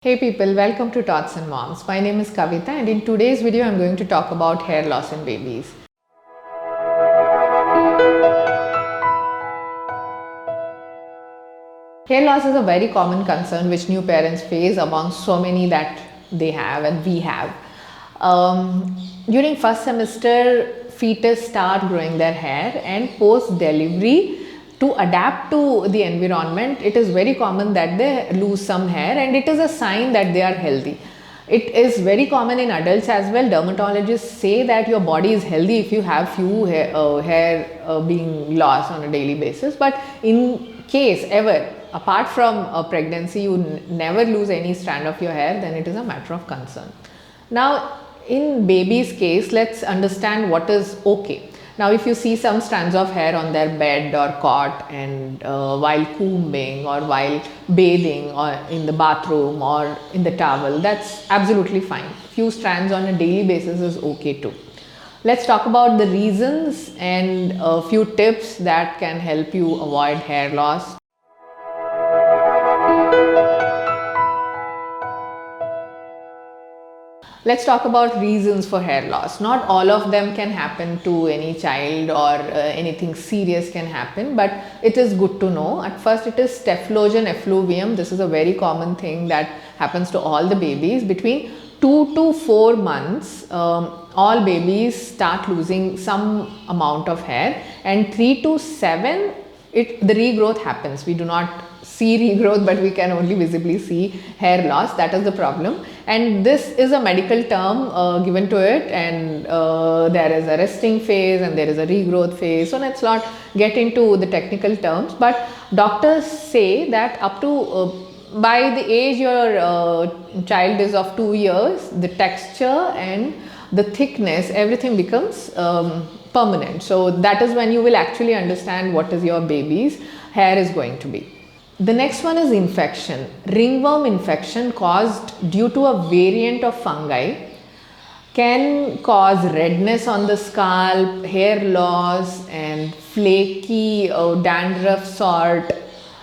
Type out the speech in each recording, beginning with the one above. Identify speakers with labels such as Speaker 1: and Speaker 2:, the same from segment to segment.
Speaker 1: Hey people, welcome to Tots and Moms. My name is Kavita and in today's video I'm going to talk about hair loss in babies. Hair loss is a very common concern which new parents face among so many that they have and we have. During first semester, fetus start growing their hair and post delivery to adapt to the environment, it is very common that they lose some hair and it is a sign that they are healthy. It is very common in adults as well. Dermatologists say that your body is healthy if you have few hair being lost on a daily basis. But in case ever, apart from pregnancy, you never lose any strand of your hair, then it is a matter of concern. Now, in baby's case, let's understand what is okay. Now, if you see some strands of hair on their bed or cot and while combing or while bathing or in the bathroom or in the towel, that's absolutely fine. Few strands on a daily basis is okay too. Let's talk about the reasons and a few tips that can help you avoid hair loss. Let's talk about reasons for hair loss. Not all of them can happen to any child or anything serious can happen, but it is good to know. At first, it is Staphylococcus effluvium. This is a very common thing that happens to all the babies. Between 2 to 4 months, all babies start losing some amount of hair, and 3 to 7, the regrowth happens. We do not see regrowth, but we can only visibly see hair loss. That is the problem, and this is a medical term given to it, and there is a resting phase and there is a regrowth phase. So let's not get into the technical terms, but doctors say that up to by the age your child is of 2 years, the texture and the thickness, everything becomes permanent. So that is when you will actually understand what is your baby's hair is going to be. The next one is infection. Ringworm infection caused due to a variant of fungi can cause redness on the scalp, hair loss and flaky dandruff sort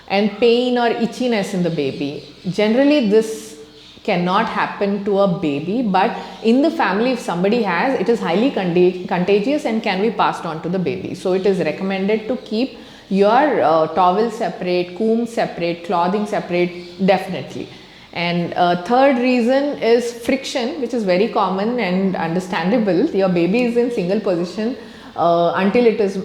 Speaker 1: and pain or itchiness in the baby. Generally this cannot happen to a baby, but in the family if somebody has, it is highly contagious and can be passed on to the baby. So it is recommended to keep your towel separate, comb separate, clothing separate, definitely. And third reason is friction, which is very common and understandable. Your baby is in single position until it is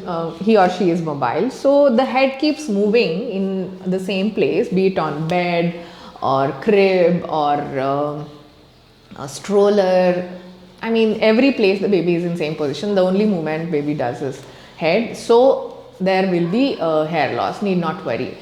Speaker 1: he or she is mobile. So the head keeps moving in the same place, be it on bed or crib or a stroller. I mean, every place the baby is in same position. The only movement baby does is head. So there will be hair loss, need not worry.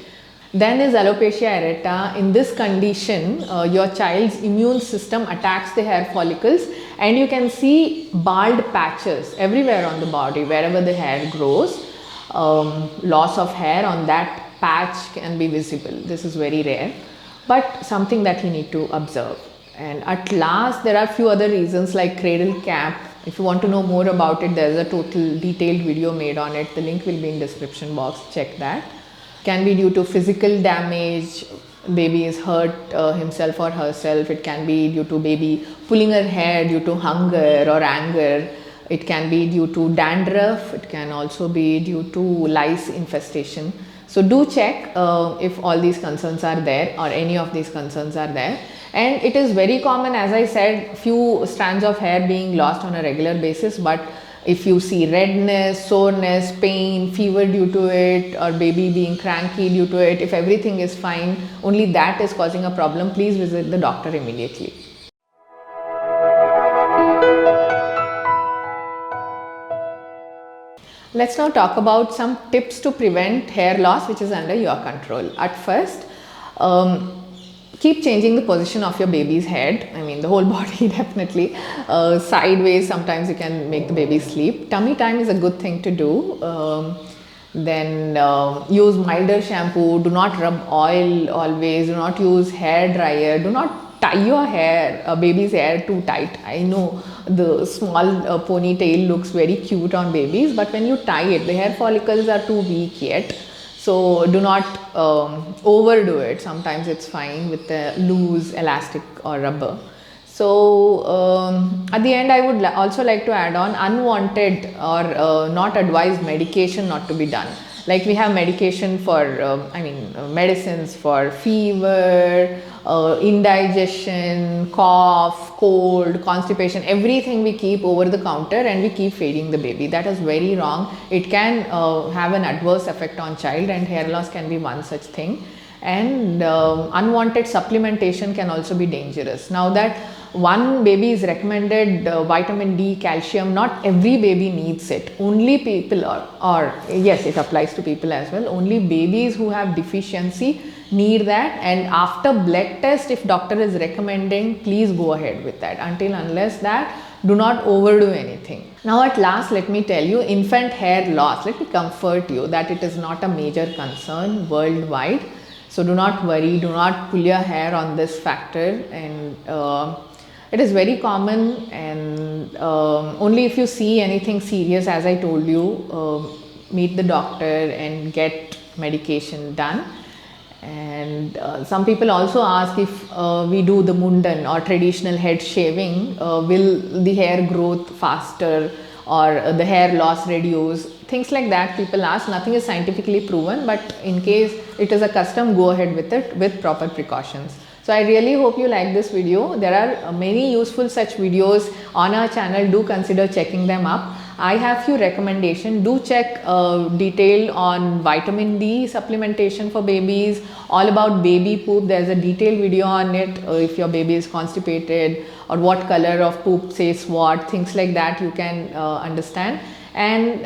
Speaker 1: Then is alopecia areata. In this condition, your child's immune system attacks the hair follicles and you can see bald patches everywhere on the body, wherever the hair grows. Loss of hair on that patch can be visible. This is very rare, but something that you need to observe. And at last, there are few other reasons like cradle cap. If you want to know more about it, there is a total detailed video made on it. The link will be in description box. Check that. Can be due to physical damage. Baby is hurt himself or herself. It can be due to baby pulling her hair due to hunger or anger. It can be due to dandruff. It can also be due to lice infestation. So do check if all these concerns are there or any of these concerns are there. And it is very common, as I said, few strands of hair being lost on a regular basis, but if you see redness, soreness, pain, fever due to it, or baby being cranky due to it, if everything is fine, only that is causing a problem, please visit the doctor immediately. Let's now talk about some tips to prevent hair loss which is under your control. At first, keep changing the position of your baby's head. I mean the whole body definitely. Sideways, sometimes you can make the baby sleep. Tummy time is a good thing to do. Then use milder shampoo. Do not rub oil always. Do not use hair dryer. Do not tie your hair, baby's hair too tight. I know the small ponytail looks very cute on babies, but when you tie it, the hair follicles are too weak yet. So do not overdo it. Sometimes it's fine with the loose elastic or rubber. So at the end, I would also like to add on unwanted or not advised medication not to be done. Like we have medication for, medicines for fever, indigestion, cough, cold, constipation, everything we keep over the counter and we keep feeding the baby. That is very wrong. It can have an adverse effect on child, and hair loss can be one such thing. And unwanted supplementation can also be dangerous. Now that one baby is recommended vitamin D, calcium, not every baby needs it. Only people or yes, it applies to people as well. Only babies who have deficiency need that, and after blood test, if doctor is recommending, please go ahead with that. Until unless that, do not overdo anything. Now at last, let me tell you, infant hair loss, let me comfort you that it is not a major concern worldwide. So do not worry, do not pull your hair on this factor, and it is very common, and only if you see anything serious, as I told you, meet the doctor and get medication done. And some people also ask if we do the mundan or traditional head shaving, will the hair growth faster or the hair loss reduce? Things like that people ask. Nothing is scientifically proven, but in case it is a custom, go ahead with it with proper precautions. So I really hope you like this video. There are many useful such videos on our channel. Do consider checking them up. I have few recommendations. Do check detail on vitamin D supplementation for babies, all about baby poop. There's a detailed video on it. If your baby is constipated or what color of poop says what, things like that you can understand. And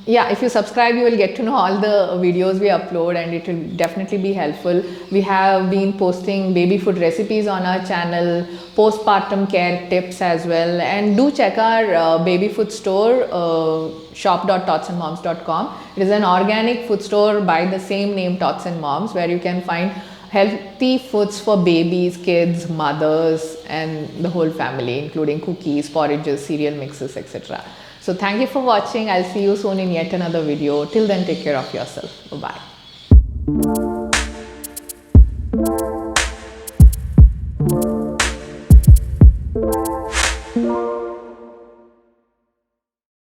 Speaker 1: yeah, if you subscribe, you will get to know all the videos we upload, and it will definitely be helpful. We have been posting baby food recipes on our channel, postpartum care tips as well. And do check our baby food store, shop.totsandmoms.com. It is an organic food store by the same name, Tots and Moms, where you can find healthy foods for babies, kids, mothers, and the whole family, including cookies, porridges, cereal mixes, etc. So thank you for watching. I'll see you soon in yet another video. Till then, take care of yourself. Bye-bye.